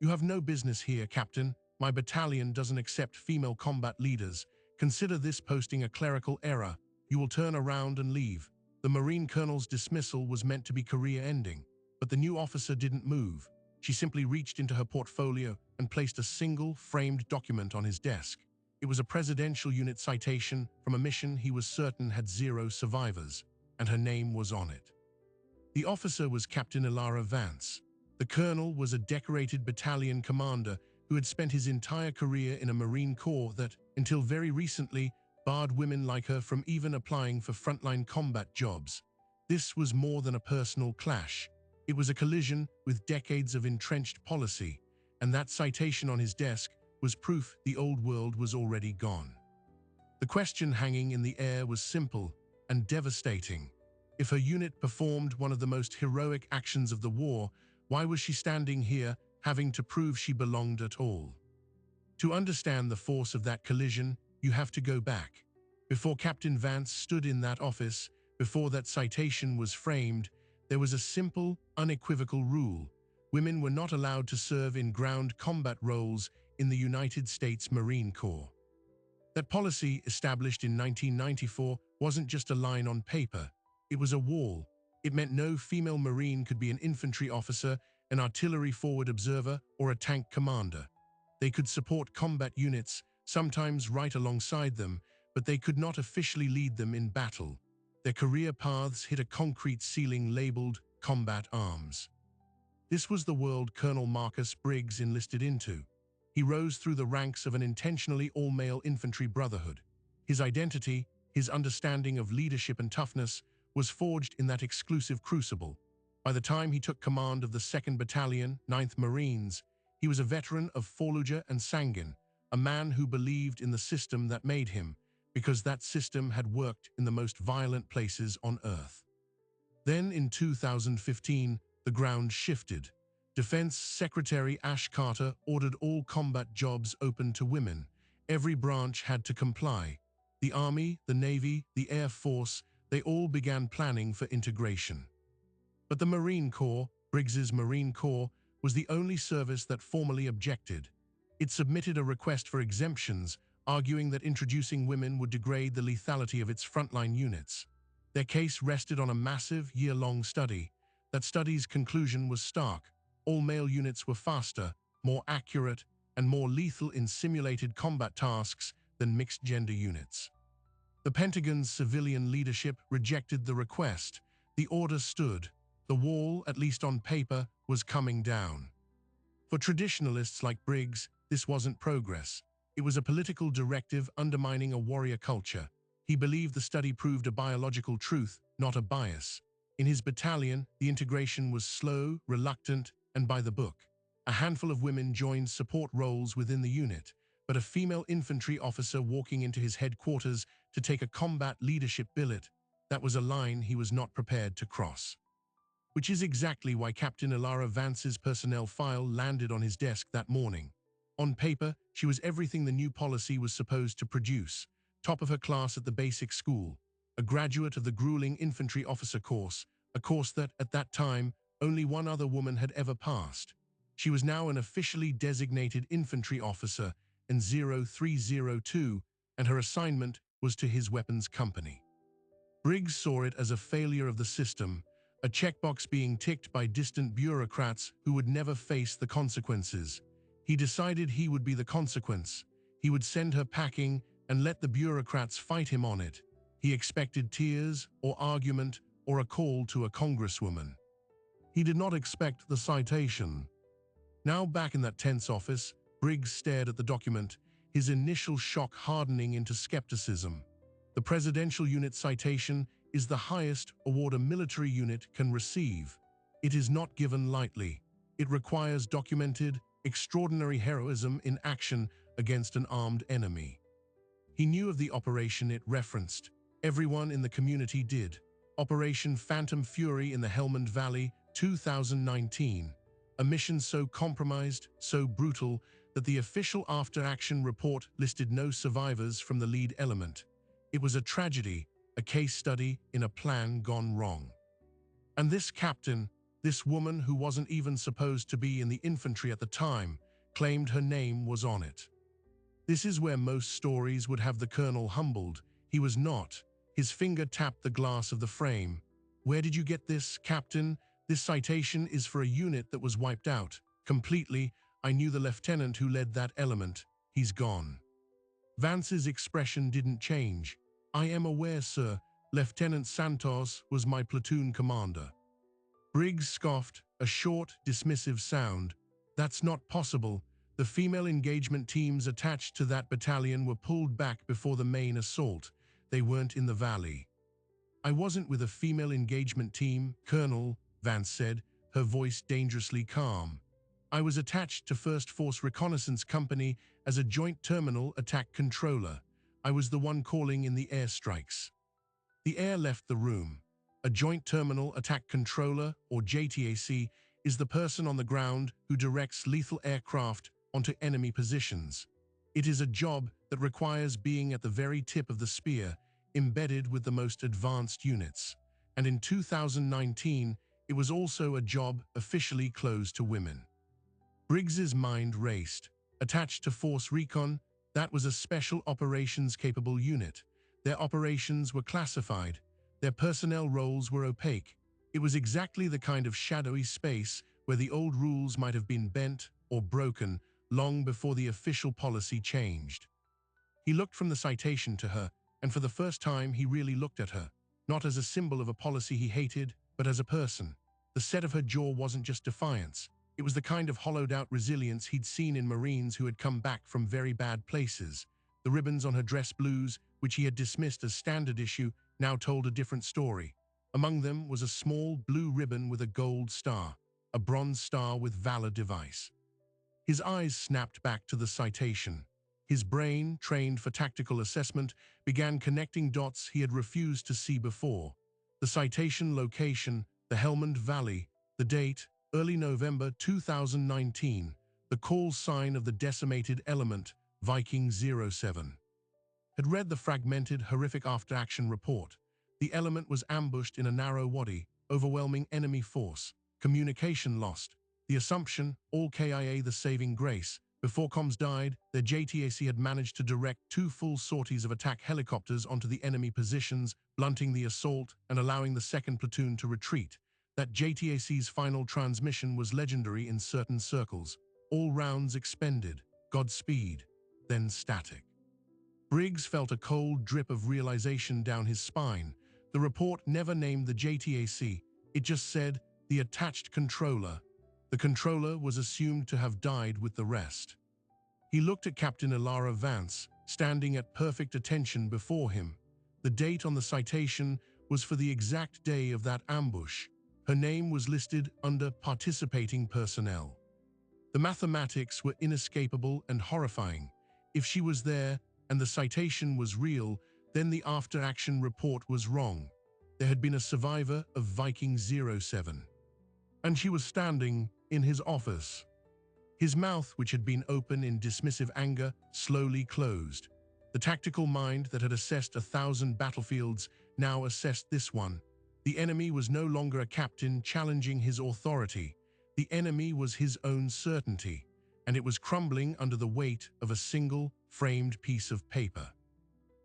"You have no business here, Captain. My battalion doesn't accept female combat leaders. Consider this posting a clerical error. You will turn around and leave." The Marine colonel's dismissal was meant to be career-ending, but the new officer didn't move. She simply reached into her portfolio and placed a single, framed document on his desk. It was a presidential unit citation from a mission he was certain had 0 survivors, and her name was on it. The officer was Captain Ilara Vance. The colonel was a decorated battalion commander who had spent his entire career in a Marine Corps that, until very recently, barred women like her from even applying for frontline combat jobs. This was more than a personal clash. It was a collision with decades of entrenched policy, and that citation on his desk was proof the old world was already gone. The question hanging in the air was simple and devastating. If her unit performed one of the most heroic actions of the war, why was she standing here, having to prove she belonged at all? To understand the force of that collision, you have to go back. Before Captain Vance stood in that office, before that citation was framed, there was a simple, unequivocal rule. Women were not allowed to serve in ground combat roles in the United States Marine Corps. That policy, established in 1994, wasn't just a line on paper. It was a wall. It meant no female Marine could be an infantry officer, an artillery forward observer, or a tank commander. They could support combat units, sometimes right alongside them, but they could not officially lead them in battle. Their career paths hit a concrete ceiling labeled combat arms. This was the world Colonel Marcus Briggs enlisted into. He rose through the ranks of an intentionally all-male infantry brotherhood. His identity, his understanding of leadership and toughness, was forged in that exclusive crucible. By the time he took command of the 2nd Battalion, 9th Marines, he was a veteran of Fallujah and Sangin, a man who believed in the system that made him, because that system had worked in the most violent places on Earth. Then, in 2015, the ground shifted. Defense Secretary Ash Carter ordered all combat jobs open to women. Every branch had to comply. The Army, the Navy, the Air Force, they all began planning for integration. But the Marine Corps, Briggs's Marine Corps, was the only service that formally objected. It submitted a request for exemptions, arguing that introducing women would degrade the lethality of its frontline units. Their case rested on a massive, year-long study. That study's conclusion was stark. All male units were faster, more accurate, and more lethal in simulated combat tasks than mixed-gender units. The Pentagon's civilian leadership rejected the request. The order stood. The wall, at least on paper, was coming down. For traditionalists like Briggs, this wasn't progress. It was a political directive undermining a warrior culture. He believed the study proved a biological truth, not a bias. In his battalion, the integration was slow, reluctant, and by the book. A handful of women joined support roles within the unit, but a female infantry officer walking into his headquarters to take a combat leadership billet, that was a line he was not prepared to cross. Which is exactly why Captain Ilara Vance's personnel file landed on his desk that morning. On paper, she was everything the new policy was supposed to produce. Top of her class at the basic school, a graduate of the grueling infantry officer course, a course that, at that time, only one other woman had ever passed. She was now an officially designated infantry officer in 0302, and her assignment was to his weapons company. Briggs saw it as a failure of the system, a checkbox being ticked by distant bureaucrats who would never face the consequences. He decided he would be the consequence. He would send her packing and let the bureaucrats fight him on it. He expected tears, or argument, or a call to a congresswoman. He did not expect the citation. Now back in that tense office, Briggs stared at the document, his initial shock hardening into skepticism. The Presidential Unit Citation is the highest award a military unit can receive. It is not given lightly. It requires documented, extraordinary heroism in action against an armed enemy. He knew of the operation it referenced. Everyone in the community did. Operation Phantom Fury in the Helmand Valley, 2019. A mission so compromised, so brutal, that the official after-action report listed no survivors from the lead element. It was a tragedy, a case study in a plan gone wrong. And this captain, This woman, who wasn't even supposed to be in the infantry at the time, claimed her name was on it. This is where most stories would have the colonel humbled. He was not. His finger tapped the glass of the frame. "Where did you get this, Captain? This citation is for a unit that was wiped out. Completely. I knew the lieutenant who led that element. He's gone." Vance's expression didn't change. "I am aware, sir. Lieutenant Santos was my platoon commander." Briggs scoffed, a short, dismissive sound. "That's not possible. The female engagement teams attached to that battalion were pulled back before the main assault. They weren't in the valley." "I wasn't with a female engagement team, Colonel," Vance said, her voice dangerously calm. "I was attached to 1st Force Reconnaissance Company as a joint terminal attack controller. I was the one calling in the airstrikes." The air left the room. A Joint Terminal Attack Controller, or JTAC, is the person on the ground who directs lethal aircraft onto enemy positions. It is a job that requires being at the very tip of the spear, embedded with the most advanced units. And in 2019, it was also a job officially closed to women. Briggs's mind raced. Attached to Force Recon, that was a special operations-capable unit. Their operations were classified. Their personnel roles were opaque. It was exactly the kind of shadowy space where the old rules might have been bent or broken long before the official policy changed. He looked from the citation to her, and for the first time he really looked at her, not as a symbol of a policy he hated, but as a person. The set of her jaw wasn't just defiance. It was the kind of hollowed-out resilience he'd seen in Marines who had come back from very bad places. The ribbons on her dress blues, which he had dismissed as standard issue, now told a different story. Among them was a small blue ribbon with a gold star, a bronze star with Valor device. His eyes snapped back to the citation. His brain, trained for tactical assessment, began connecting dots he had refused to see before. The citation location, the Helmand Valley, the date, early November 2019, the call sign of the decimated element, Viking 07. Had read the fragmented, horrific after-action report. The element was ambushed in a narrow wadi, overwhelming enemy force, communication lost. The assumption, all KIA the saving grace. Before comms died, their JTAC had managed to direct 2 full sorties of attack helicopters onto the enemy positions, blunting the assault and allowing the 2nd platoon to retreat. That JTAC's final transmission was legendary in certain circles. All rounds expended, Godspeed, then static. Briggs felt a cold drip of realization down his spine. The report never named the JTAC. It just said, the attached controller. The controller was assumed to have died with the rest. He looked at Captain Ilara Vance, standing at perfect attention before him. The date on the citation was for the exact day of that ambush. Her name was listed under participating personnel. The mathematics were inescapable and horrifying. If she was there, and the citation was real, then the after-action report was wrong. There had been a survivor of Viking 07. And she was standing in his office. His mouth, which had been open in dismissive anger, slowly closed. The tactical mind that had assessed 1,000 battlefields now assessed this one. The enemy was no longer a captain challenging his authority. The enemy was his own certainty, and it was crumbling under the weight of a single, framed piece of paper.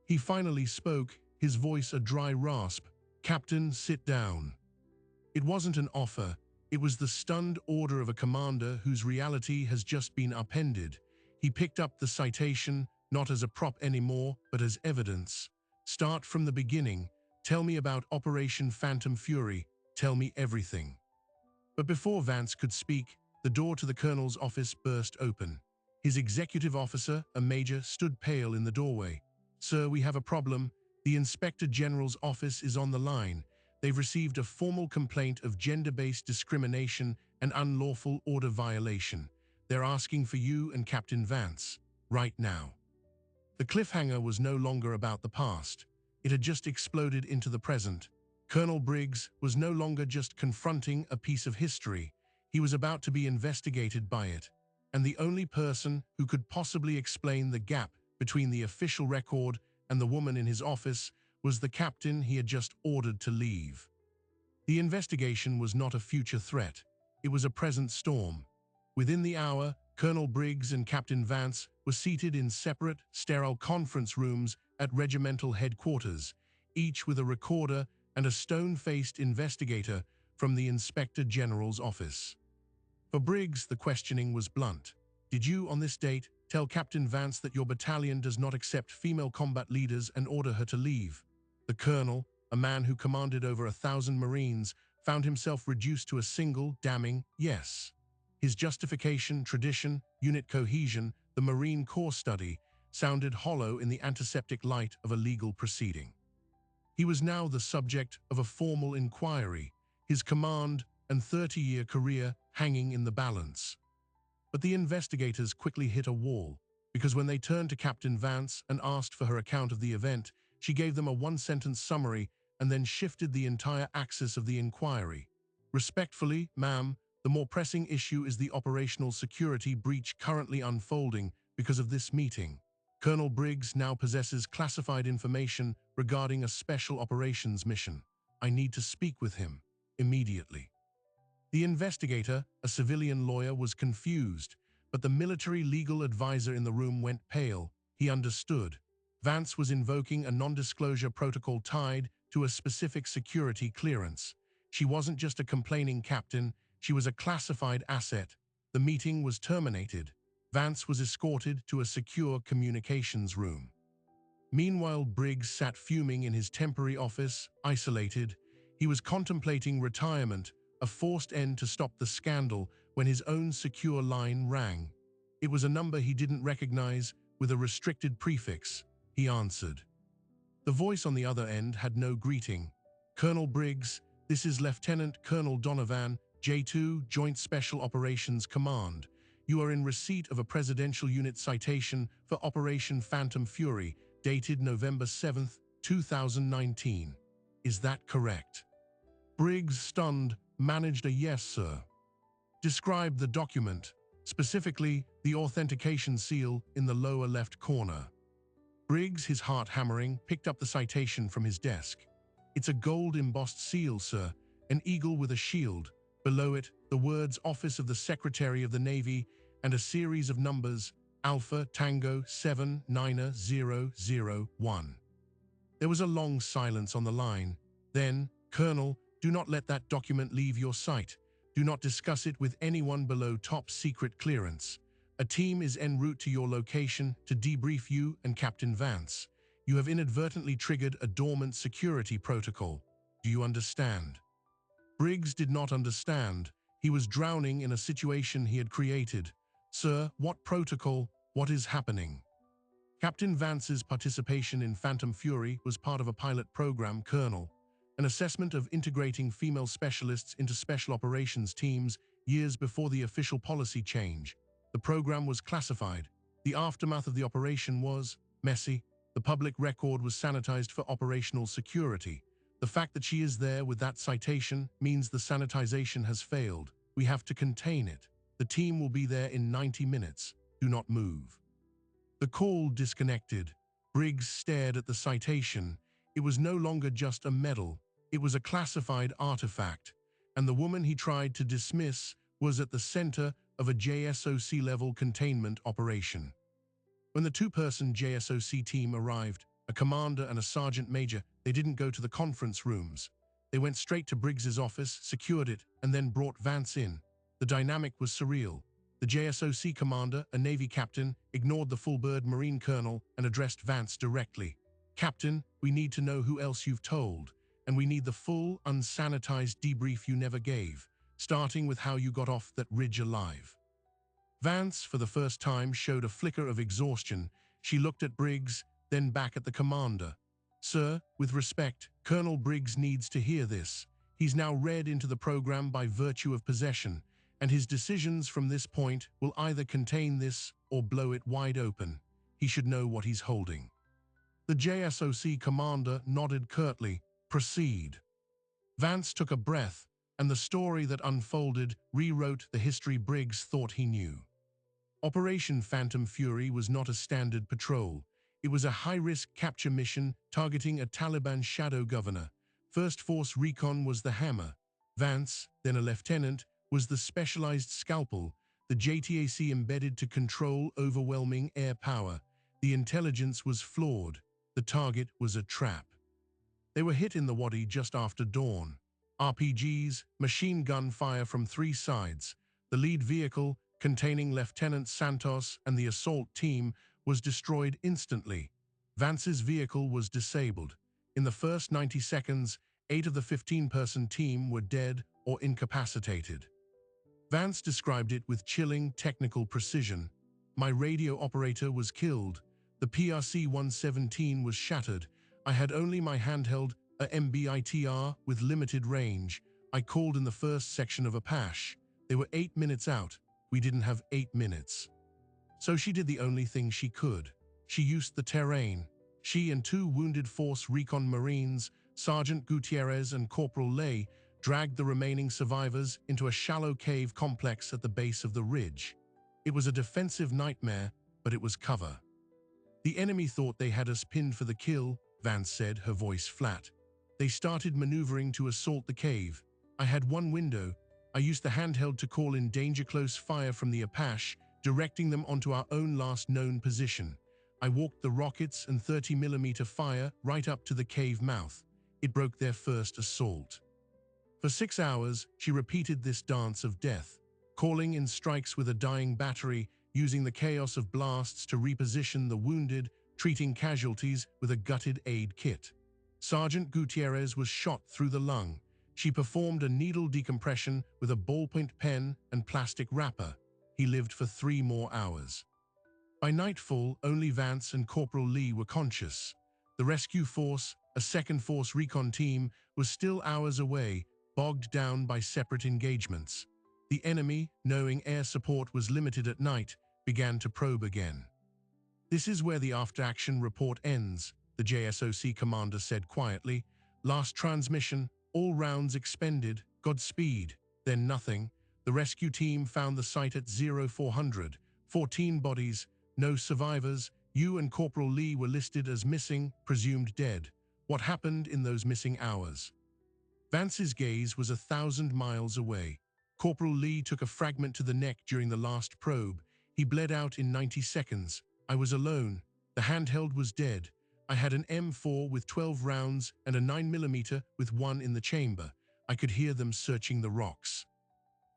He finally spoke, his voice a dry rasp. "Captain, sit down." It wasn't an offer. It was the stunned order of a commander whose reality has just been upended. He picked up the citation, not as a prop anymore, but as evidence. "Start from the beginning. Tell me about Operation Phantom Fury. Tell me everything." But before Vance could speak, the door to the colonel's office burst open. His executive officer, a major, stood pale in the doorway. "Sir, we have a problem. The Inspector General's office is on the line. They've received a formal complaint of gender-based discrimination and unlawful order violation. They're asking for you and Captain Vance, right now." The cliffhanger was no longer about the past. It had just exploded into the present. Colonel Briggs was no longer just confronting a piece of history. He was about to be investigated by it. And the only person who could possibly explain the gap between the official record and the woman in his office was the captain he had just ordered to leave. The investigation was not a future threat. It was a present storm. Within the hour, Colonel Briggs and Captain Vance were seated in separate, sterile conference rooms at regimental headquarters, each with a recorder and a stone-faced investigator from the Inspector General's office. For Briggs, the questioning was blunt. Did you, on this date, tell Captain Vance that your battalion does not accept female combat leaders and order her to leave? The colonel, a man who commanded over 1,000 Marines, found himself reduced to a single, damning yes. His justification, tradition, unit cohesion, the Marine Corps study, sounded hollow in the antiseptic light of a legal proceeding. He was now the subject of a formal inquiry, his command and 30-year career hanging in the balance. But the investigators quickly hit a wall, because when they turned to Captain Vance and asked for her account of the event, she gave them a one-sentence summary and then shifted the entire axis of the inquiry. Respectfully, ma'am, the more pressing issue is the operational security breach currently unfolding because of this meeting. Colonel Briggs now possesses classified information regarding a special operations mission. I need to speak with him immediately. The investigator, a civilian lawyer, was confused, but the military legal advisor in the room went pale. He understood. Vance was invoking a non-disclosure protocol tied to a specific security clearance. She wasn't just a complaining captain, she was a classified asset. The meeting was terminated. Vance was escorted to a secure communications room. Meanwhile, Briggs sat fuming in his temporary office, isolated. He was contemplating retirement, a forced end to stop the scandal, when his own secure line rang. It was a number he didn't recognize, with a restricted prefix. He answered. The voice on the other end had no greeting. Colonel Briggs, this is Lieutenant Colonel Donovan, J2, Joint Special Operations Command. You are in receipt of a Presidential Unit citation for Operation Phantom Fury, dated November 7, 2019. Is that correct? Briggs, stunned, managed a yes, sir. Describe the document, specifically the authentication seal in the lower left corner. Briggs, his heart hammering, picked up the citation from his desk. It's a gold-embossed seal, sir, an eagle with a shield. Below it, the words Office of the Secretary of the Navy and a series of numbers, Alpha Tango 79001. There was a long silence on the line. Then, Colonel, do not let that document leave your sight. Do not discuss it with anyone below top secret clearance. A team is en route to your location to debrief you and Captain Vance. You have inadvertently triggered a dormant security protocol. Do you understand? Briggs did not understand. He was drowning in a situation he had created. Sir, what protocol? What is happening? Captain Vance's participation in Phantom Fury was part of a pilot program, Colonel, an assessment of integrating female specialists into special operations teams years before the official policy change. The program was classified. The aftermath of the operation was messy. The public record was sanitized for operational security. The fact that she is there with that citation means the sanitization has failed. We have to contain it. The team will be there in 90 minutes. Do not move. The call disconnected. Briggs stared at the citation. It was no longer just a medal. It was a classified artifact. And the woman he tried to dismiss was at the center of a JSOC-level containment operation. When the two-person JSOC team arrived, a commander and a sergeant major, they didn't go to the conference rooms. They went straight to Briggs's office, secured it, and then brought Vance in. The dynamic was surreal. The JSOC commander, a Navy captain, ignored the full-bird Marine colonel and addressed Vance directly. Captain, we need to know who else you've told, and we need the full, unsanitized debrief you never gave, starting with how you got off that ridge alive. Vance, for the first time, showed a flicker of exhaustion. She looked at Briggs, then back at the commander. Sir, with respect, Colonel Briggs needs to hear this. He's now read into the program by virtue of possession, and his decisions from this point will either contain this or blow it wide open. He should know what he's holding. The JSOC commander nodded curtly. Proceed. Vance took a breath, and the story that unfolded rewrote the history Briggs thought he knew. Operation Phantom Fury was not a standard patrol. It was a high-risk capture mission targeting a Taliban shadow governor. First Force Recon was the Hammer. Vance, then a lieutenant, was the specialized Scalpel, the JTAC embedded to control overwhelming air power. The intelligence was flawed. The target was a trap. They were hit in the Wadi just after dawn. RPGs, machine gun fire from three sides. The lead vehicle, containing Lieutenant Santos and the assault team, was destroyed instantly. Vance's vehicle was disabled. In the first 90 seconds, 8 of the 15-person team were dead or incapacitated. Vance described it with chilling technical precision. My radio operator was killed. The PRC-117 was shattered. I had only my handheld, a MBITR with limited range. I called in the first section of Apache. They were 8 minutes out. We didn't have 8 minutes. So she did the only thing she could. She used the terrain. She and 2 wounded Force Recon Marines, Sergeant Gutierrez and Corporal Lay, dragged the remaining survivors into a shallow cave complex at the base of the ridge. It was a defensive nightmare, but it was cover. The enemy thought they had us pinned for the kill, Vance said, her voice flat. They started maneuvering to assault the cave. I had one window. I used the handheld to call in danger close fire from the Apache, directing them onto our own last known position. I walked the rockets and 30mm fire right up to the cave mouth. It broke their first assault. For 6 hours, she repeated this dance of death, calling in strikes with a dying battery, using the chaos of blasts to reposition the wounded, treating casualties with a gutted aid kit. Sergeant Gutierrez was shot through the lung. She performed a needle decompression with a ballpoint pen and plastic wrapper. He lived for 3 more hours. By nightfall, only Vance and Corporal Lee were conscious. The rescue force, a second Force Recon team, was still hours away, bogged down by separate engagements. The enemy, knowing air support was limited at night, began to probe again. "This is where the after-action report ends," the JSOC commander said quietly. "Last transmission, all rounds expended, Godspeed." Then nothing. The rescue team found the site at 0400, 14 bodies, no survivors. You and Corporal Lee were listed as missing, presumed dead. What happened in those missing hours? Vance's gaze was 1,000 miles away. Corporal Lee took a fragment to the neck during the last probe. He bled out in 90 seconds. I was alone. The handheld was dead. I had an M4 with 12 rounds and a 9mm with 1 in the chamber. I could hear them searching the rocks.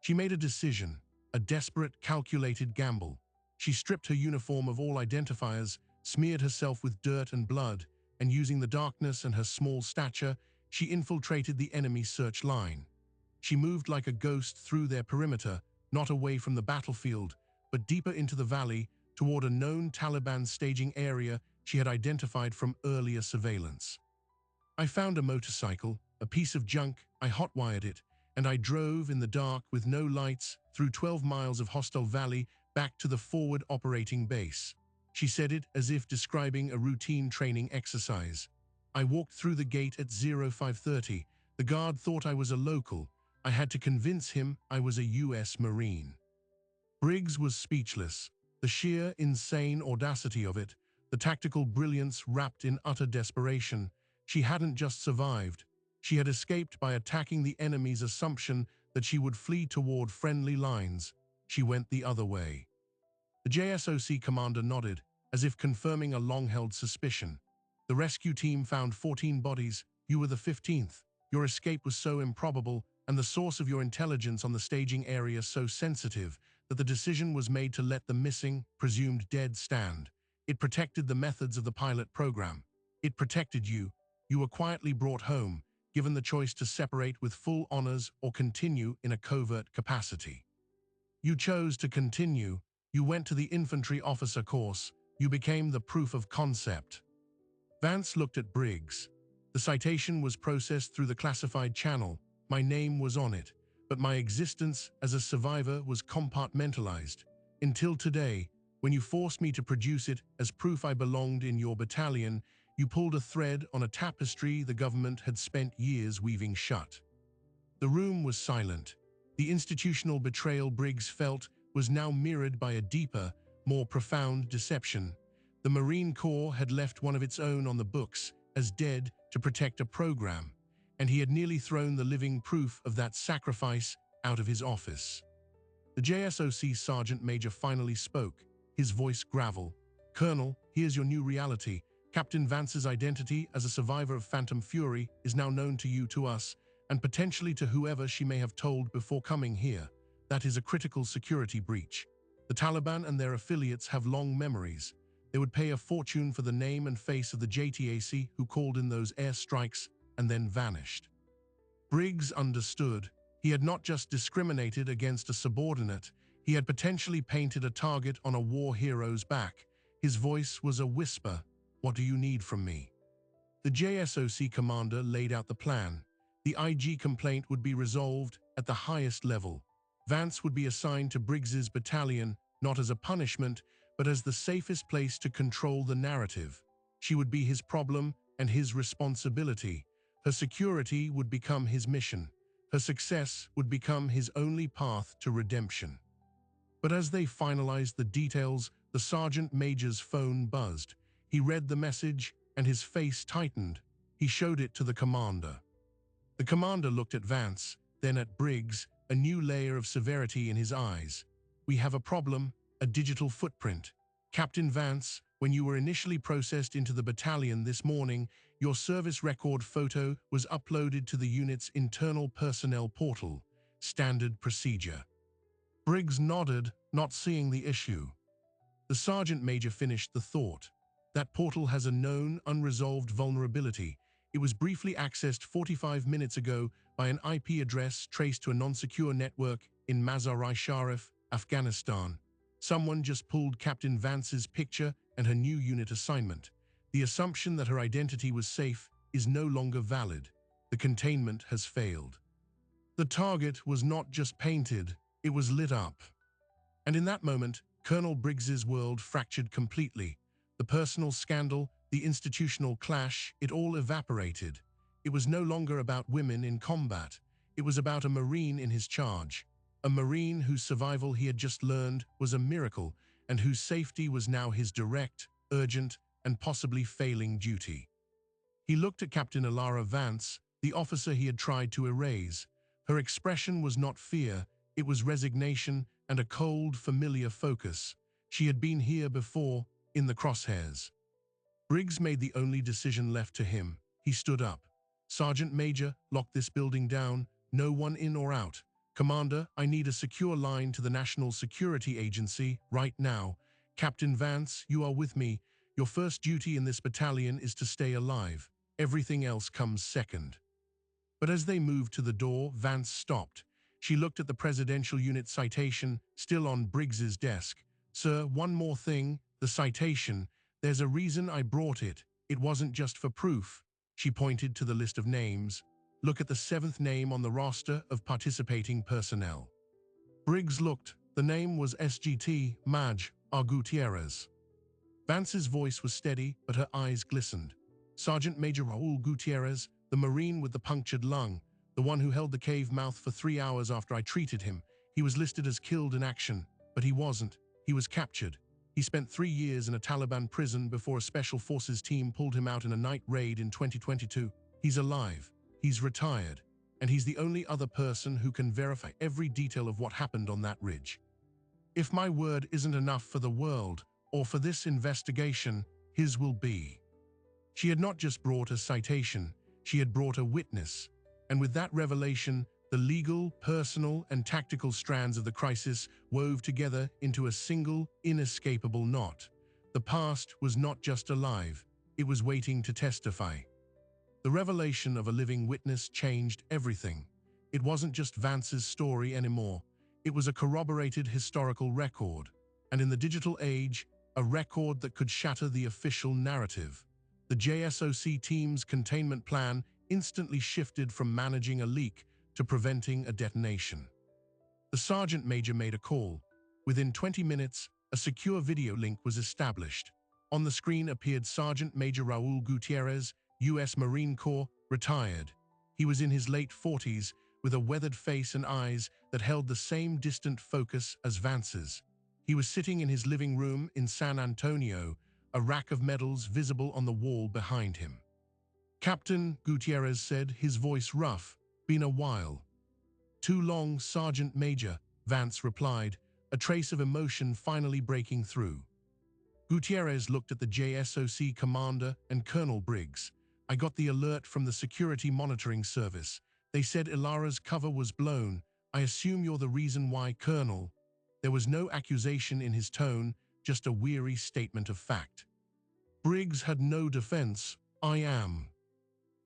She made a decision, a desperate, calculated gamble. She stripped her uniform of all identifiers, smeared herself with dirt and blood, and using the darkness and her small stature, she infiltrated the enemy search line. She moved like a ghost through their perimeter, not away from the battlefield, but deeper into the valley, toward a known Taliban staging area she had identified from earlier surveillance. I found a motorcycle, a piece of junk. I hotwired it, and I drove in the dark with no lights through 12 miles of hostile valley back to the forward operating base. She said it as if describing a routine training exercise. I walked through the gate at 0530. The guard thought I was a local. I had to convince him I was a US Marine. Briggs was speechless. The sheer, insane audacity of it, the tactical brilliance wrapped in utter desperation. She hadn't just survived. She had escaped by attacking the enemy's assumption that she would flee toward friendly lines. She went the other way. The JSOC commander nodded, as if confirming a long-held suspicion. The rescue team found 14 bodies. You were the 15th. Your escape was so improbable, and the source of your intelligence on the staging area so sensitive, that the decision was made to let the missing, presumed dead, stand. It protected the methods of the pilot program. It protected you. You were quietly brought home, given the choice to separate with full honors or continue in a covert capacity. You chose to continue. You went to the infantry officer course. You became the proof of concept. Vance looked at Briggs. The citation was processed through the classified channel. My name was on it, but my existence as a survivor was compartmentalized. Until today, when you forced me to produce it as proof I belonged in your battalion, you pulled a thread on a tapestry the government had spent years weaving shut. The room was silent. The institutional betrayal Briggs felt was now mirrored by a deeper, more profound deception. The Marine Corps had left one of its own on the books, as dead, to protect a program. and he had nearly thrown the living proof of that sacrifice out of his office. The JSOC Sergeant Major finally spoke, his voice gravel. "Colonel, here's your new reality. Captain Vance's identity as a survivor of Phantom Fury is now known to us, and potentially to whoever she may have told before coming here. That is a critical security breach. The Taliban and their affiliates have long memories. They would pay a fortune for the name and face of the JTAC who called in those airstrikes and then vanished." Briggs understood. He had not just discriminated against a subordinate, he had potentially painted a target on a war hero's back. His voice was a whisper. "What do you need from me?" The JSOC commander laid out the plan. The IG complaint would be resolved at the highest level. Vance would be assigned to Briggs's battalion, not as a punishment, but as the safest place to control the narrative. She would be his problem and his responsibility. Her security would become his mission. Her success would become his only path to redemption. But as they finalized the details, the Sergeant Major's phone buzzed. He read the message, and his face tightened. He showed it to the commander. The commander looked at Vance, then at Briggs, a new layer of severity in his eyes. "We have a problem, a digital footprint. Captain Vance, when you were initially processed into the battalion this morning, your service record photo was uploaded to the unit's internal personnel portal. Standard procedure." Briggs nodded, not seeing the issue. The Sergeant Major finished the thought. "That portal has a known, unresolved vulnerability. It was briefly accessed 45 minutes ago by an IP address traced to a non-secure network in Mazar-i-Sharif, Afghanistan. Someone just pulled Captain Vance's picture and her new unit assignment. The assumption that her identity was safe is no longer valid. The containment has failed." The target was not just painted, it was lit up. And in that moment, Colonel Briggs's world fractured completely. The personal scandal, the institutional clash, it all evaporated. It was no longer about women in combat. It was about a Marine in his charge. A Marine whose survival he had just learned was a miracle, and whose safety was now his direct, urgent, and possibly failing duty. He looked at Captain Alara Vance, the officer he had tried to erase. Her expression was not fear, it was resignation and a cold, familiar focus. She had been here before, in the crosshairs. Briggs made the only decision left to him. He stood up. "Sergeant Major, lock this building down. No one in or out. Commander, I need a secure line to the National Security Agency right now. Captain Vance, you are with me. Your first duty in this battalion is to stay alive. Everything else comes second." But as they moved to the door, Vance stopped. She looked at the Presidential Unit citation, still on Briggs's desk. "Sir, one more thing, the citation. There's a reason I brought it. It wasn't just for proof." She pointed to the list of names. "Look at the 7th name on the roster of participating personnel." Briggs looked. The name was SGT Maj R. Gutierrez. Vance's voice was steady, but her eyes glistened. "Sergeant Major Raul Gutierrez, the Marine with the punctured lung, the one who held the cave mouth for 3 hours after I treated him. He was listed as killed in action, but he wasn't. He was captured. He spent 3 years in a Taliban prison before a special forces team pulled him out in a night raid in 2022. He's alive. He's retired. And he's the only other person who can verify every detail of what happened on that ridge. If my word isn't enough for the world, or for this investigation, his will be." She had not just brought a citation, she had brought a witness. And with that revelation, the legal, personal, and tactical strands of the crisis wove together into a single, inescapable knot. The past was not just alive, it was waiting to testify. The revelation of a living witness changed everything. It wasn't just Vance's story anymore. It was a corroborated historical record, and in the digital age, a record that could shatter the official narrative. The JSOC team's containment plan instantly shifted from managing a leak to preventing a detonation. The Sergeant Major made a call. Within 20 minutes, a secure video link was established. On the screen appeared Sergeant Major Raul Gutierrez, U.S. Marine Corps, retired. He was in his late 40s, with a weathered face and eyes that held the same distant focus as Vance's. He was sitting in his living room in San Antonio, a rack of medals visible on the wall behind him. Captain, Gutierrez said, his voice rough. Been a while. Too long, Sergeant Major, Vance replied, a trace of emotion finally breaking through. Gutierrez looked at the JSOC commander and Colonel Briggs. I got the alert from the security monitoring service. They said Ilara's cover was blown. I assume you're the reason why, Colonel. There was no accusation in his tone, just a weary statement of fact. Briggs had no defense. I am.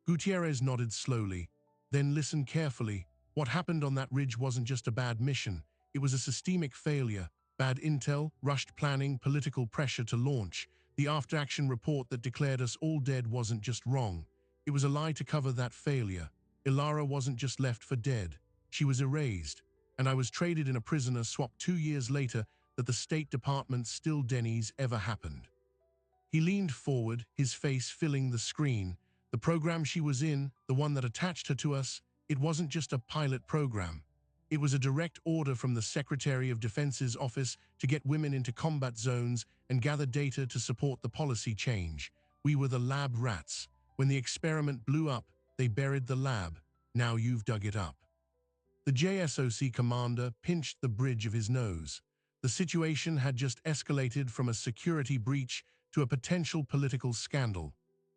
Gutierrez nodded slowly. Then listen carefully. What happened on that ridge wasn't just a bad mission. It was a systemic failure. Bad intel, rushed planning, political pressure to launch. The after-action report that declared us all dead wasn't just wrong. It was a lie to cover that failure. Ilara wasn't just left for dead. She was erased. And I was traded in a prisoner swap 2 years later that the State Department still denies ever happened. He leaned forward, his face filling the screen. The program she was in, the one that attached her to us, it wasn't just a pilot program. It was a direct order from the Secretary of Defense's office to get women into combat zones and gather data to support the policy change. We were the lab rats. When the experiment blew up, they buried the lab. Now you've dug it up. The JSOC commander pinched the bridge of his nose. The situation had just escalated from a security breach to a potential political scandal.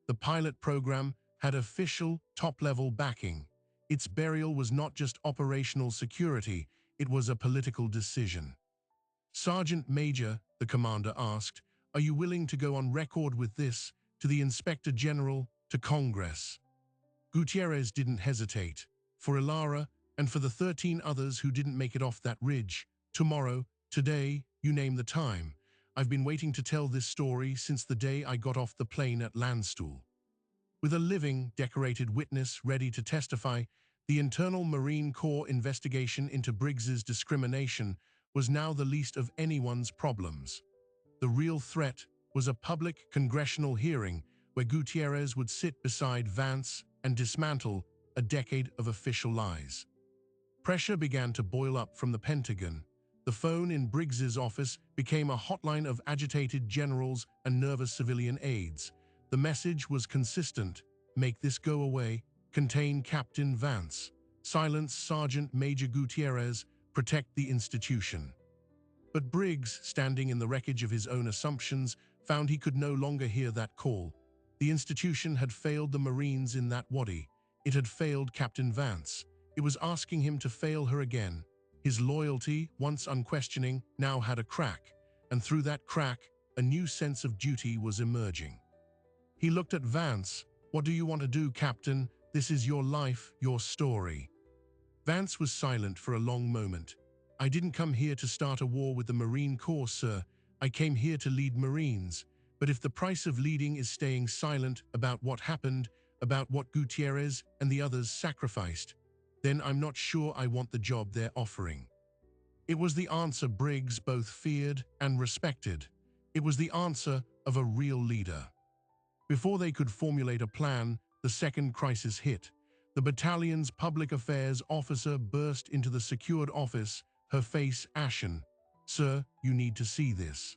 The pilot program had official, top-level backing. Its burial was not just operational security, it was a political decision. Sergeant Major, the commander asked, are you willing to go on record with this, to the Inspector General, to Congress? Gutierrez didn't hesitate. For Ilara, and for the 13 others who didn't make it off that ridge, tomorrow, today, you name the time. I've been waiting to tell this story since the day I got off the plane at Landstuhl. With a living, decorated witness ready to testify, the internal Marine Corps investigation into Briggs's discrimination was now the least of anyone's problems. The real threat was a public congressional hearing where Gutierrez would sit beside Vance and dismantle a decade of official lies. Pressure began to boil up from the Pentagon. The phone in Briggs's office became a hotline of agitated generals and nervous civilian aides. The message was consistent: make this go away, contain Captain Vance, silence Sergeant Major Gutierrez, protect the institution. But Briggs, standing in the wreckage of his own assumptions, found he could no longer hear that call. The institution had failed the Marines in that wadi. It had failed Captain Vance. It was asking him to fail her again. His loyalty, once unquestioning, now had a crack, and through that crack, a new sense of duty was emerging. He looked at Vance. What do you want to do, Captain? This is your life, your story. Vance was silent for a long moment. I didn't come here to start a war with the Marine Corps, sir. I came here to lead Marines. But if the price of leading is staying silent about what happened, about what Gutierrez and the others sacrificed, then I'm not sure I want the job they're offering. It was the answer Briggs both feared and respected. It was the answer of a real leader. Before they could formulate a plan, the second crisis hit. The battalion's public affairs officer burst into the secured office, her face ashen. Sir, you need to see this.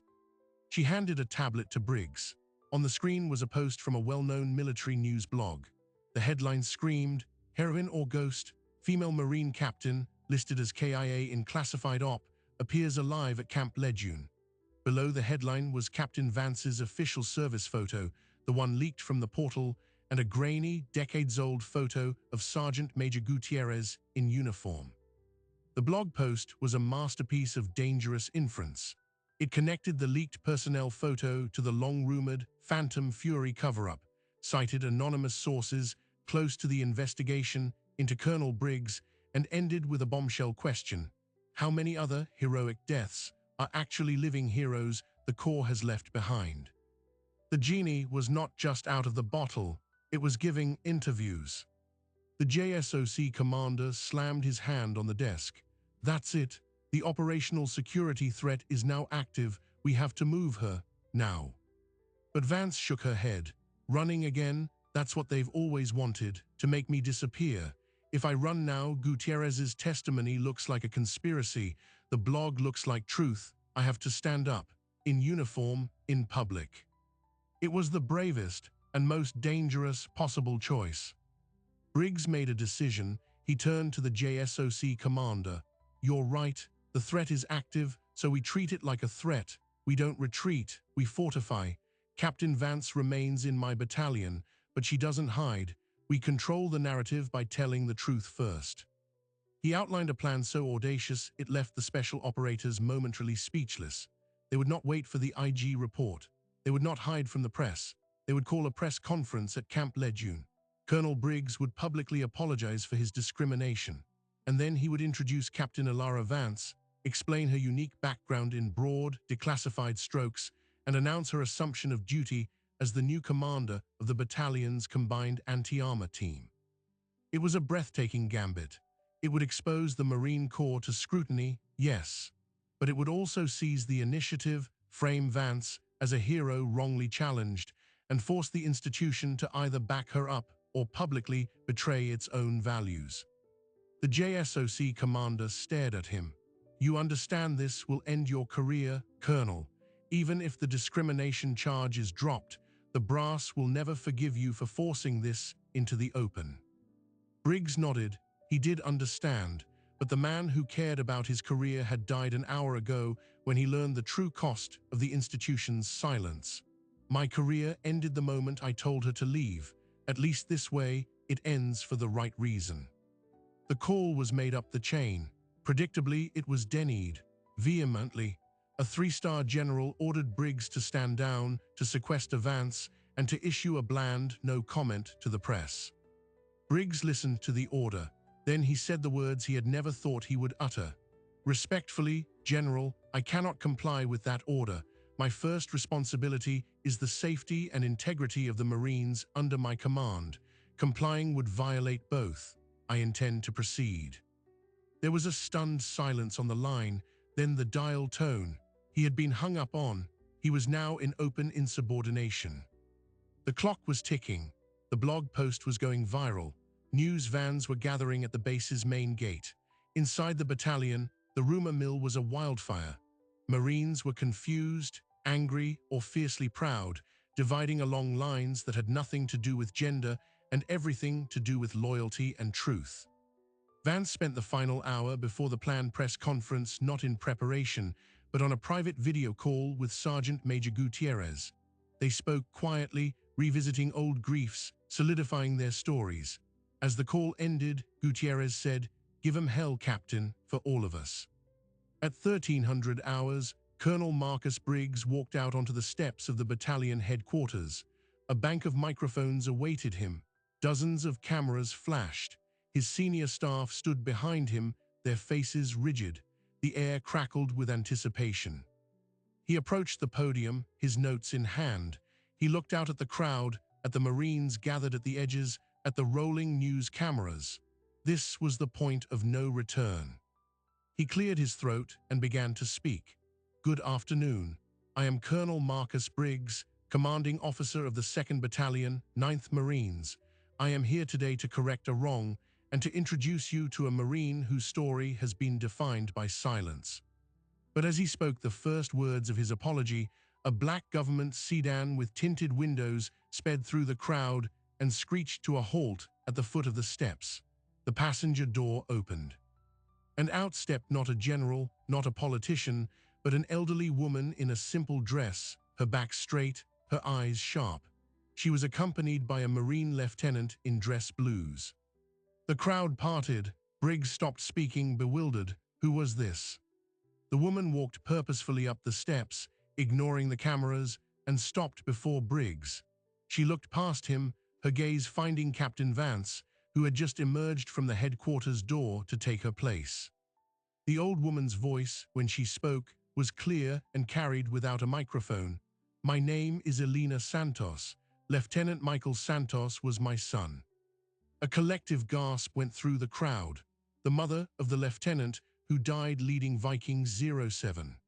She handed a tablet to Briggs. On the screen was a post from a well-known military news blog. The headline screamed, Heroine or Ghost, female Marine captain, listed as KIA in classified op, appears alive at Camp Lejeune. Below the headline was Captain Vance's official service photo, the one leaked from the portal, and a grainy, decades-old photo of Sergeant Major Gutierrez in uniform. The blog post was a masterpiece of dangerous inference. It connected the leaked personnel photo to the long-rumored Phantom Fury cover-up, cited anonymous sources close to the investigation into Colonel Briggs, and ended with a bombshell question. How many other heroic deaths are actually living heroes the Corps has left behind? The genie was not just out of the bottle, it was giving interviews. The JSOC commander slammed his hand on the desk. That's it. The operational security threat is now active. We have to move her, now. But Vance shook her head. Running again? That's what they've always wanted, to make me disappear. If I run now, Gutierrez's testimony looks like a conspiracy. The blog looks like truth. I have to stand up. In uniform, in public. It was the bravest and most dangerous possible choice. Briggs made a decision. He turned to the JSOC commander. "You're right. The threat is active, so we treat it like a threat. We don't retreat, we fortify. Captain Vance remains in my battalion, but she doesn't hide. We control the narrative by telling the truth first." He outlined a plan so audacious it left the special operators momentarily speechless. They would not wait for the IG report. They would not hide from the press. They would call a press conference at Camp Lejeune. Colonel Briggs would publicly apologize for his discrimination, and then he would introduce Captain Alara Vance, explain her unique background in broad, declassified strokes, and announce her assumption of duty as the new commander of the battalion's combined anti-armor team. It was a breathtaking gambit. It would expose the Marine Corps to scrutiny, yes, but it would also seize the initiative, frame Vance as a hero wrongly challenged, and force the institution to either back her up or publicly betray its own values. The JSOC commander stared at him. "You understand this will end your career, Colonel. Even if the discrimination charge is dropped, the brass will never forgive you for forcing this into the open." Briggs nodded. He did understand, but the man who cared about his career had died an hour ago when he learned the true cost of the institution's silence. "My career ended the moment I told her to leave. At least this way, it ends for the right reason." The call was made up the chain. Predictably, it was Dennead. Vehemently, a three-star general ordered Briggs to stand down, to sequester Vance, and to issue a bland no comment to the press. Briggs listened to the order. Then he said the words he had never thought he would utter. "Respectfully, General, I cannot comply with that order. My first responsibility is the safety and integrity of the Marines under my command. Complying would violate both. I intend to proceed." There was a stunned silence on the line, then the dial tone. He had been hung up on. He was now in open insubordination. The clock was ticking. The blog post was going viral. News vans were gathering at the base's main gate. Inside the battalion, the rumor mill was a wildfire. Marines were confused, angry, or fiercely proud, dividing along lines that had nothing to do with gender and everything to do with loyalty and truth. Vance spent the final hour before the planned press conference not in preparation, but on a private video call with Sergeant Major Gutierrez. They spoke quietly, revisiting old griefs, solidifying their stories. As the call ended, Gutierrez said, "Give 'em hell, Captain, for all of us." At 1300 hours, Colonel Marcus Briggs walked out onto the steps of the battalion headquarters. A bank of microphones awaited him. Dozens of cameras flashed. His senior staff stood behind him, their faces rigid. The air crackled with anticipation. He approached the podium, his notes in hand. He looked out at the crowd, at the Marines gathered at the edges, at the rolling news cameras. This was the point of no return. He cleared his throat and began to speak. "Good afternoon. I am Colonel Marcus Briggs, commanding officer of the 2nd Battalion, 9th Marines. I am here today to correct a wrong and to introduce you to a Marine whose story has been defined by silence." But as he spoke the first words of his apology, a black government sedan with tinted windows sped through the crowd and screeched to a halt at the foot of the steps. The passenger door opened. And out stepped not a general, not a politician, but an elderly woman in a simple dress, her back straight, her eyes sharp. She was accompanied by a Marine lieutenant in dress blues. The crowd parted. Briggs stopped speaking, bewildered. Who was this? The woman walked purposefully up the steps, ignoring the cameras, and stopped before Briggs. She looked past him, her gaze finding Captain Vance, who had just emerged from the headquarters door to take her place. The old woman's voice, when she spoke, was clear and carried without a microphone. "My name is Elena Santos. Lieutenant Michael Santos was my son." A collective gasp went through the crowd. The mother of the lieutenant who died leading Viking 07.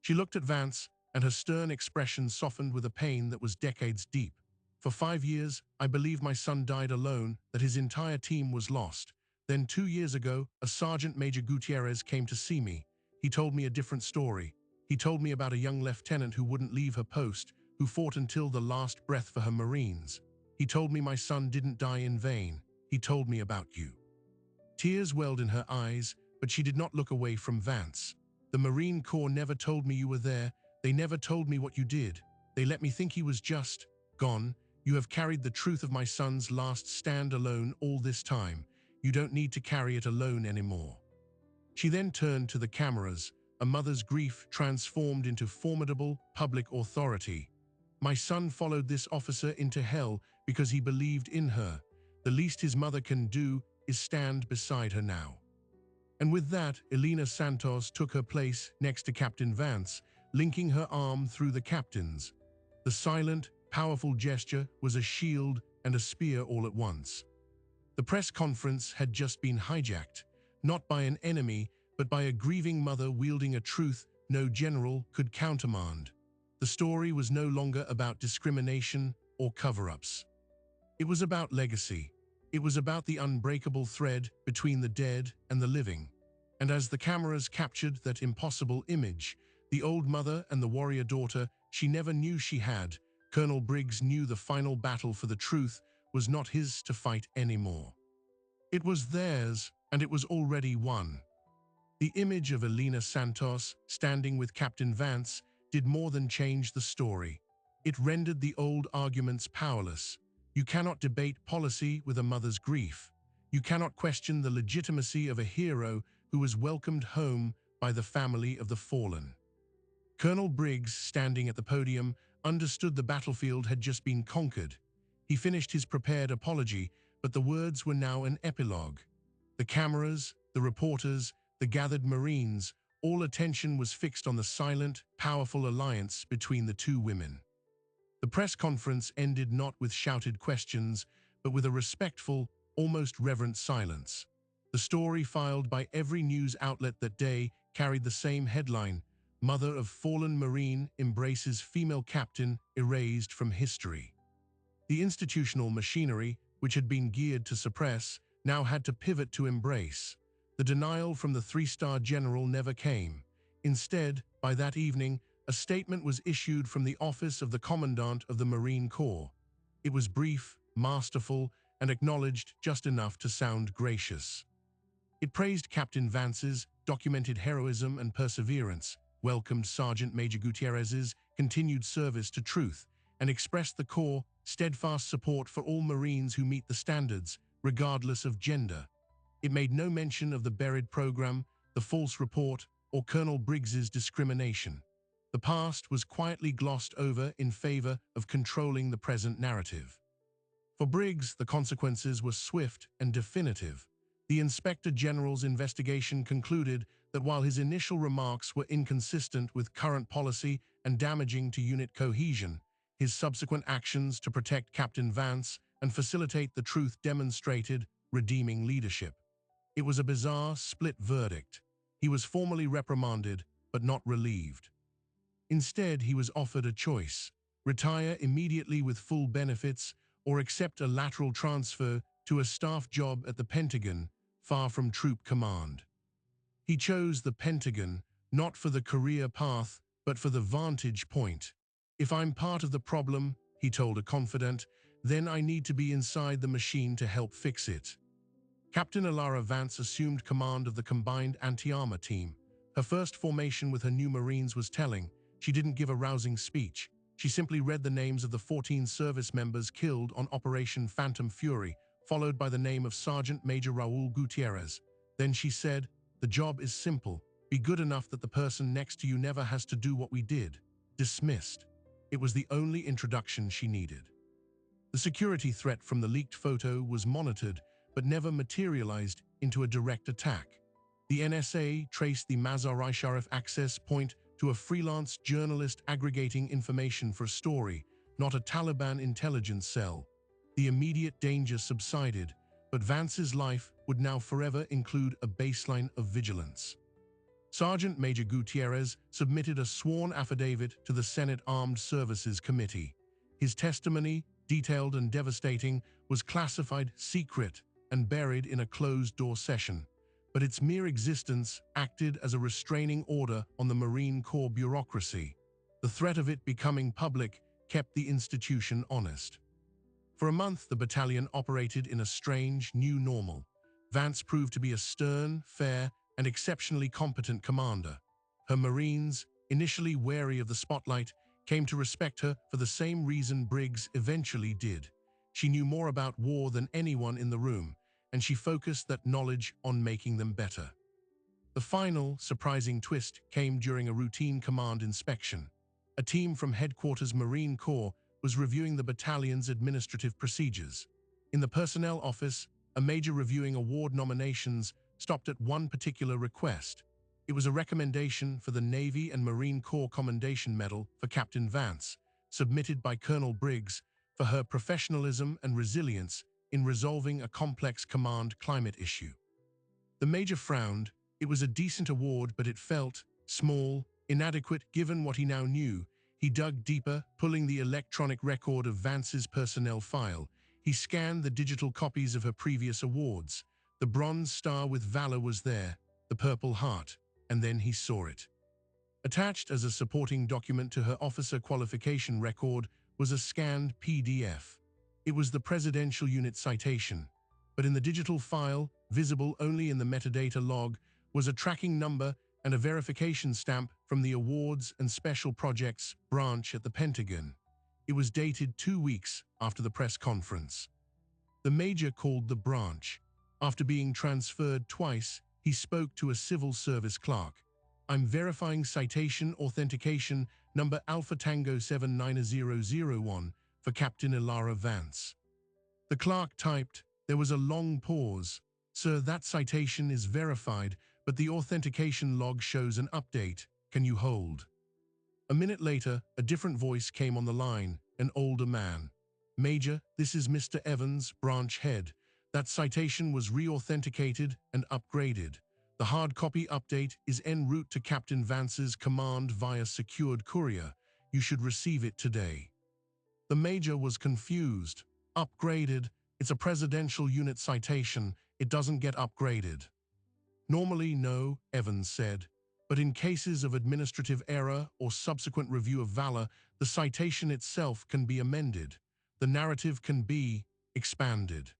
She looked at Vance, and her stern expression softened with a pain that was decades deep. "For 5 years, I believe my son died alone, that his entire team was lost. Then 2 years ago, a Sergeant Major Gutierrez came to see me. He told me a different story. He told me about a young lieutenant who wouldn't leave her post, who fought until the last breath for her Marines. He told me my son didn't die in vain. He told me about you." Tears welled in her eyes, but she did not look away from Vance. "The Marine Corps never told me you were there. They never told me what you did. They let me think he was just gone. You have carried the truth of my son's last stand alone all this time. You don't need to carry it alone anymore." She then turned to the cameras, a mother's grief transformed into formidable public authority. "My son followed this officer into hell because he believed in her. The least his mother can do is stand beside her now." And with that, Elena Santos took her place next to Captain Vance, linking her arm through the captain's. The silent, powerful gesture was a shield and a spear all at once. The press conference had just been hijacked, not by an enemy, but by a grieving mother wielding a truth no general could countermand. The story was no longer about discrimination or cover-ups. It was about legacy. It was about the unbreakable thread between the dead and the living. And as the cameras captured that impossible image, the old mother and the warrior daughter she never knew she had, Colonel Briggs knew the final battle for the truth was not his to fight anymore. It was theirs, and it was already won. The image of Elena Santos standing with Captain Vance did more than change the story. It rendered the old arguments powerless. You cannot debate policy with a mother's grief. You cannot question the legitimacy of a hero who was welcomed home by the family of the fallen. Colonel Briggs, standing at the podium, understood the battlefield had just been conquered. He finished his prepared apology, but the words were now an epilogue. The cameras, the reporters, the gathered Marines, all attention was fixed on the silent, powerful alliance between the two women. The press conference ended not with shouted questions, but with a respectful, almost reverent silence. The story filed by every news outlet that day carried the same headline: "Mother of Fallen Marine Embraces Female Captain Erased from History." The institutional machinery, which had been geared to suppress, now had to pivot to embrace. The denial from the three-star general never came. Instead, by that evening, a statement was issued from the office of the Commandant of the Marine Corps. It was brief, masterful, and acknowledged just enough to sound gracious. It praised Captain Vance's documented heroism and perseverance, welcomed Sergeant Major Gutierrez's continued service to truth, and expressed the Corps' steadfast support for all Marines who meet the standards, regardless of gender. It made no mention of the buried program, the false report, or Colonel Briggs's discrimination. The past was quietly glossed over in favor of controlling the present narrative. For Briggs, the consequences were swift and definitive. The Inspector General's investigation concluded that while his initial remarks were inconsistent with current policy and damaging to unit cohesion, his subsequent actions to protect Captain Vance and facilitate the truth demonstrated redeeming leadership. It was a bizarre, split verdict. He was formally reprimanded, but not relieved. Instead, he was offered a choice: retire immediately with full benefits or accept a lateral transfer to a staff job at the Pentagon, far from troop command. He chose the Pentagon, not for the career path, but for the vantage point. "If I'm part of the problem," he told a confidant, "then I need to be inside the machine to help fix it." Captain Alara Vance assumed command of the combined anti-armor team. Her first formation with her new Marines was telling. She didn't give a rousing speech. She simply read the names of the 14 service members killed on Operation Phantom Fury, followed by the name of Sergeant Major Raul Gutierrez. Then she said, "The job is simple. Be good enough that the person next to you never has to do what we did." Dismissed. It was the only introduction she needed. The security threat from the leaked photo was monitored, but never materialized into a direct attack. The NSA traced the Mazar-i-Sharif access point to a freelance journalist aggregating information for a story, not a Taliban intelligence cell. The immediate danger subsided, but Vance's life would now forever include a baseline of vigilance. Sergeant Major Gutierrez submitted a sworn affidavit to the Senate Armed Services Committee. His testimony, detailed and devastating, was classified secret and buried in a closed-door session, but its mere existence acted as a restraining order on the Marine Corps bureaucracy. The threat of it becoming public kept the institution honest. For a month, the battalion operated in a strange, new normal. Vance proved to be a stern, fair, and exceptionally competent commander. Her Marines, initially wary of the spotlight, came to respect her for the same reason Briggs eventually did. She knew more about war than anyone in the room, and she focused that knowledge on making them better. The final, surprising twist came during a routine command inspection. A team from Headquarters Marine Corps was reviewing the battalion's administrative procedures. In the personnel office, a major reviewing award nominations stopped at one particular request. It was a recommendation for the Navy and Marine Corps Commendation Medal for Captain Vance, submitted by Colonel Briggs for her professionalism and resilience in resolving a complex command climate issue. The Major frowned. It was a decent award, but it felt small, inadequate given what he now knew. He dug deeper, pulling the electronic record of Vance's personnel file. He scanned the digital copies of her previous awards. The Bronze Star with Valor was there, the Purple Heart, and then he saw it. Attached as a supporting document to her officer qualification record was a scanned PDF. It was the Presidential Unit Citation, but in the digital file, visible only in the metadata log, was a tracking number and a verification stamp from the Awards and Special Projects branch at the Pentagon. It was dated 2 weeks after the press conference. The Major called the branch. After being transferred twice, he spoke to a civil service clerk. "I'm verifying citation authentication number Alpha Tango 79001 for Captain Ilara Vance." The clerk typed. There was a long pause. "Sir, that citation is verified, but the authentication log shows an update. Can you hold?" A minute later, a different voice came on the line, an older man. "Major, this is Mr. Evans, branch head. That citation was re-authenticated and upgraded. The hard copy update is en route to Captain Vance's command via secured courier. You should receive it today." The Major was confused. "Upgraded? It's a presidential unit citation. It doesn't get upgraded." "Normally, no," Evans said. "But in cases of administrative error or subsequent review of valor, the citation itself can be amended. The narrative can be expanded."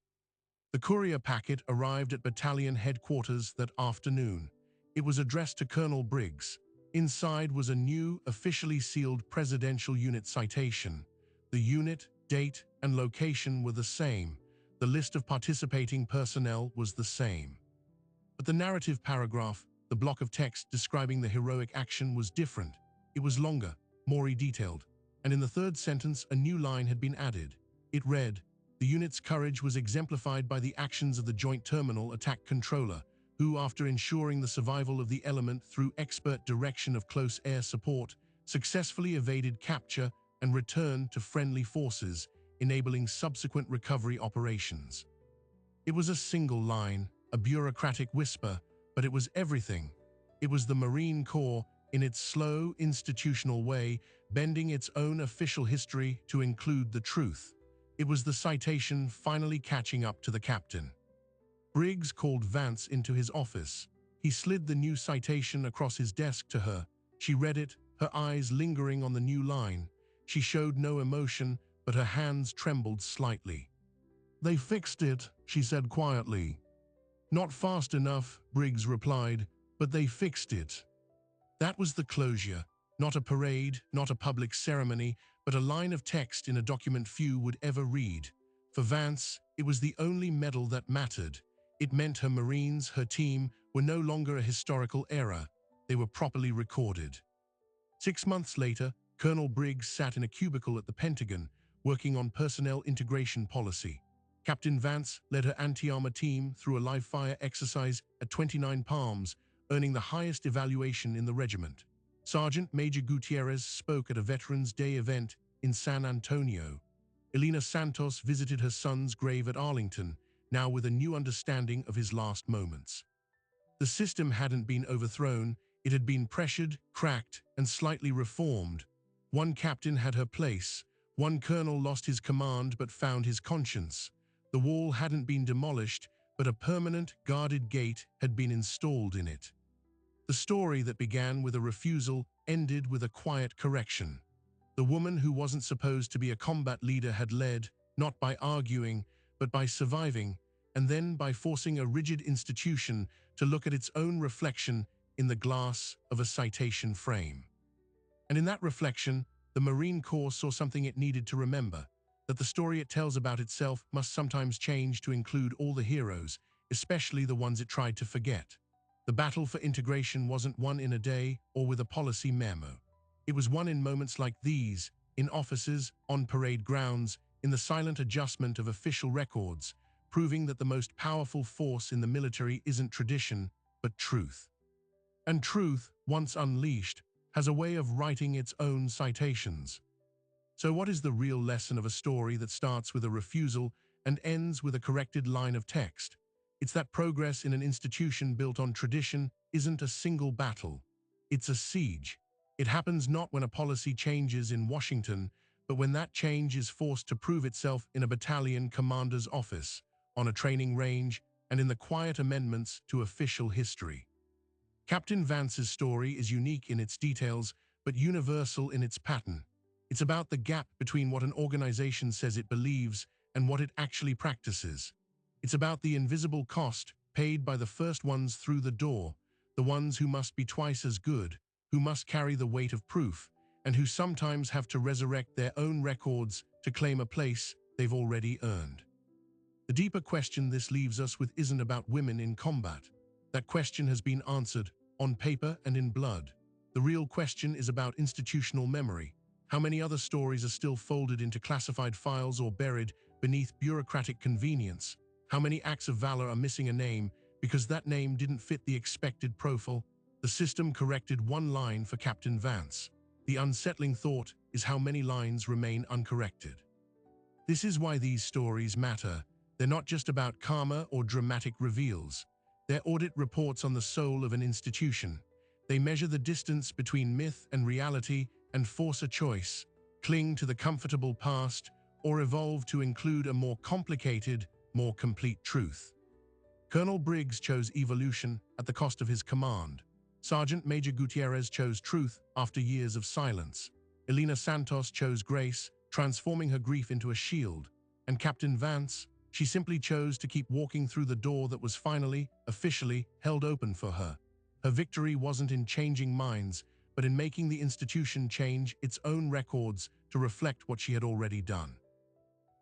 The courier packet arrived at battalion headquarters that afternoon. It was addressed to Colonel Briggs. Inside was a new, officially sealed presidential unit citation. The unit, date, and location were the same. The list of participating personnel was the same. But the narrative paragraph, the block of text describing the heroic action, was different. It was longer, more detailed, and in the third sentence a new line had been added. It read, "The unit's courage was exemplified by the actions of the Joint Terminal Attack Controller, who, after ensuring the survival of the element through expert direction of close air support, successfully evaded capture and returned to friendly forces, enabling subsequent recovery operations." It was a single line, a bureaucratic whisper, but it was everything. It was the Marine Corps, in its slow, institutional way, bending its own official history to include the truth. It was the citation finally catching up to the captain. Briggs called Vance into his office. He slid the new citation across his desk to her. She read it, her eyes lingering on the new line. She showed no emotion, but her hands trembled slightly. "They fixed it," she said quietly. "Not fast enough," Briggs replied, "but they fixed it." That was the closure. Not a parade, not a public ceremony, but a line of text in a document few would ever read. For Vance, it was the only medal that mattered. It meant her Marines, her team, were no longer a historical error. They were properly recorded. 6 months later, Colonel Briggs sat in a cubicle at the Pentagon, working on personnel integration policy. Captain Vance led her anti-armor team through a live-fire exercise at 29 Palms, earning the highest evaluation in the regiment. Sergeant Major Gutierrez spoke at a Veterans Day event in San Antonio. Elena Santos visited her son's grave at Arlington, now with a new understanding of his last moments. The system hadn't been overthrown, it had been pressured, cracked, and slightly reformed. One captain had her place, one colonel lost his command but found his conscience. The wall hadn't been demolished, but a permanent, guarded gate had been installed in it. The story that began with a refusal ended with a quiet correction. The woman who wasn't supposed to be a combat leader had led, not by arguing, but by surviving, and then by forcing a rigid institution to look at its own reflection in the glass of a citation frame. And in that reflection, the Marine Corps saw something it needed to remember, that the story it tells about itself must sometimes change to include all the heroes, especially the ones it tried to forget. The battle for integration wasn't won in a day or with a policy memo. It was won in moments like these, in offices, on parade grounds, in the silent adjustment of official records, proving that the most powerful force in the military isn't tradition, but truth. And truth, once unleashed, has a way of writing its own citations. So what is the real lesson of a story that starts with a refusal and ends with a corrected line of text? It's that progress in an institution built on tradition isn't a single battle. It's a siege. It happens not when a policy changes in Washington, but when that change is forced to prove itself in a battalion commander's office, on a training range, and in the quiet amendments to official history. Captain Vance's story is unique in its details, but universal in its pattern. It's about the gap between what an organization says it believes and what it actually practices. It's about the invisible cost paid by the first ones through the door, the ones who must be twice as good, who must carry the weight of proof, and who sometimes have to resurrect their own records to claim a place they've already earned. The deeper question this leaves us with isn't about women in combat. That question has been answered, on paper and in blood. The real question is about institutional memory. How many other stories are still folded into classified files or buried beneath bureaucratic convenience? How many acts of valor are missing a name because that name didn't fit the expected profile? The system corrected one line for Captain Vance. The unsettling thought is how many lines remain uncorrected. This is why these stories matter. They're not just about karma or dramatic reveals. They're audit reports on the soul of an institution. They measure the distance between myth and reality and force a choice: cling to the comfortable past or evolve to include a more complicated, more complete truth. Colonel Briggs chose evolution at the cost of his command. Sergeant Major Gutierrez chose truth after years of silence. Elena Santos chose grace, transforming her grief into a shield. And Captain Vance, she simply chose to keep walking through the door that was finally, officially, held open for her. Her victory wasn't in changing minds, but in making the institution change its own records to reflect what she had already done.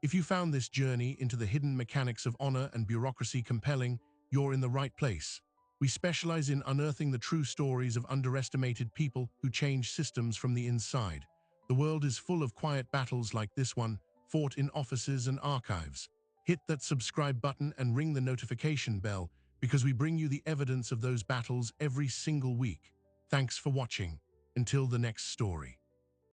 If you found this journey into the hidden mechanics of honor and bureaucracy compelling, you're in the right place. We specialize in unearthing the true stories of underestimated people who change systems from the inside. The world is full of quiet battles like this one, fought in offices and archives. Hit that subscribe button and ring the notification bell, because we bring you the evidence of those battles every single week. Thanks for watching. Until the next story.